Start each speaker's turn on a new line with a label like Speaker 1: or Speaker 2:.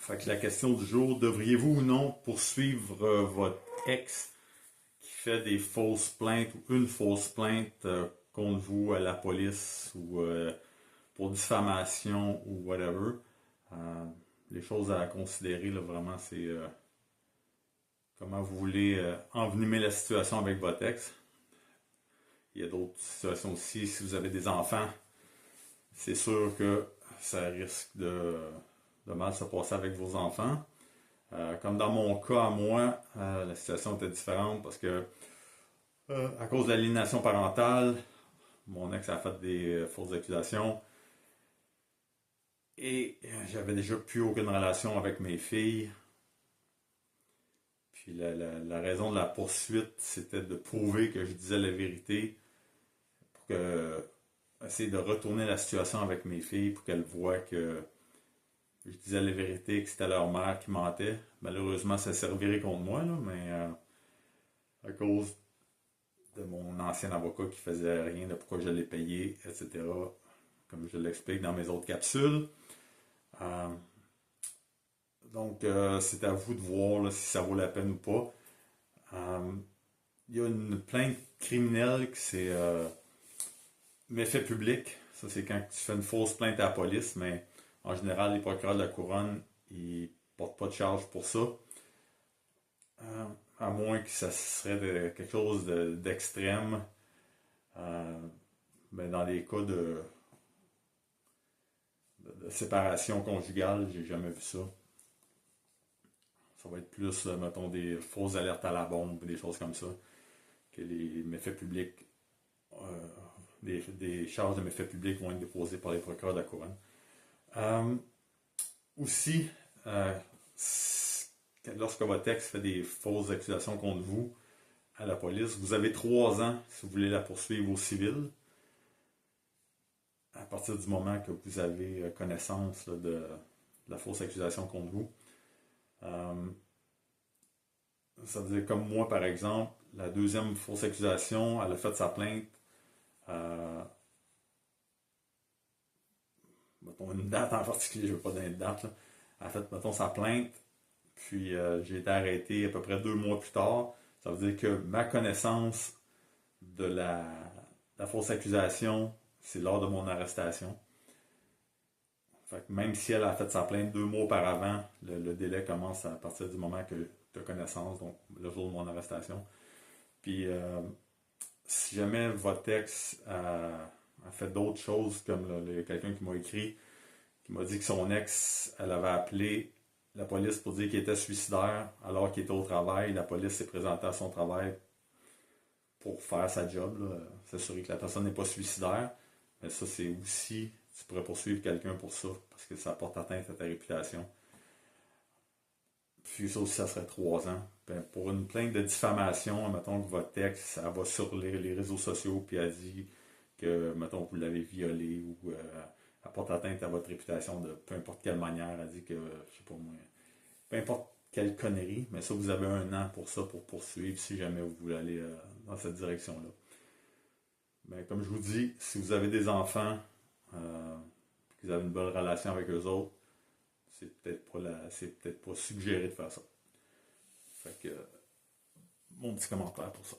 Speaker 1: Fait que la question du jour, devriez-vous ou non poursuivre votre ex qui fait des fausses plaintes ou une fausse plainte contre vous à la police ou pour diffamation ou whatever? Euh, les choses à considérer, là, vraiment, c'est comment vous voulez envenimer la situation avec votre ex. Il y a d'autres situations aussi. Si vous avez des enfants, c'est sûr que ça risque de mal se passer avec vos enfants. Comme dans mon cas à moi, la situation était différente parce que à cause de l'aliénation parentale, mon ex a fait des fausses accusations et j'avais déjà plus aucune relation avec mes filles. Puis la raison de la poursuite, c'était de prouver que je disais la vérité pour que essayer de retourner la situation avec mes filles pour qu'elles voient que je disais la vérité, que c'était leur mère qui mentait. Malheureusement, ça servirait contre moi, là, mais à cause de mon ancien avocat qui faisait rien de pourquoi je l'ai payé, etc. Comme je l'explique dans mes autres capsules. Euh, donc, c'est à vous de voir là, si ça vaut la peine ou pas. Euh, Il y a une plainte criminelle qui c'est méfait public. Ça, c'est quand tu fais une fausse plainte à la police, mais en général, les procureurs de la couronne, ils portent pas de charge pour ça. Euh, à moins que ça serait quelque chose d'extrême. Euh, mais dans les cas de séparation conjugale, j'ai jamais vu ça. Ça va être plus, mettons, des fausses alertes à la bombe, des choses comme ça, que les méfaits publics, euh, des charges de méfaits publics vont être déposées par les procureurs de la couronne. Euh, Aussi, euh, lorsque votre ex fait des fausses accusations contre vous à la police, vous avez 3 ans si vous voulez la poursuivre au civil, à partir du moment que vous avez connaissance là, de la fausse accusation contre vous. Euh, Ça veut dire comme moi, par exemple, la deuxième fausse accusation, elle a fait sa plainte, euh, mettons une date en particulier, je ne veux pas donner de date, là. Elle a fait, mettons, sa plainte, puis j'ai été arrêté à peu près 2 mois plus tard. Ça veut dire que ma connaissance de la fausse accusation, c'est lors de mon arrestation. Fait que même si elle a fait sa plainte 2 mois auparavant, le délai commence à partir du moment que tu as connaissance, donc le jour de mon arrestation. Puis si jamais votre ex a fait d'autres choses, comme quelqu'un qui m'a écrit, qui m'a dit que son ex, elle avait appelé la police pour dire qu'il était suicidaire alors qu'il était au travail, la police s'est présentée à son travail pour faire sa job, là, s'assurer que la personne n'est pas suicidaire. Mais ça, c'est aussi, tu pourrais poursuivre quelqu'un pour ça, parce que ça porte atteinte à ta réputation. Puis ça aussi, ça serait 3 ans. Ben, pour une plainte de diffamation, mettons que votre ex, elle va sur les réseaux sociaux, puis elle dit que, mettons, vous l'avez violé ou elle porte atteinte à votre réputation de peu importe quelle manière. Elle dit que, je sais pas moi, peu importe quelle connerie, mais ça, vous avez 1 an pour ça, pour poursuivre si jamais vous voulez aller dans cette direction-là. Mais comme je vous dis, si vous avez des enfants, que vous avez une bonne relation avec eux autres, c'est peut-être pas suggéré de faire ça. Fait que, mon petit commentaire pour ça.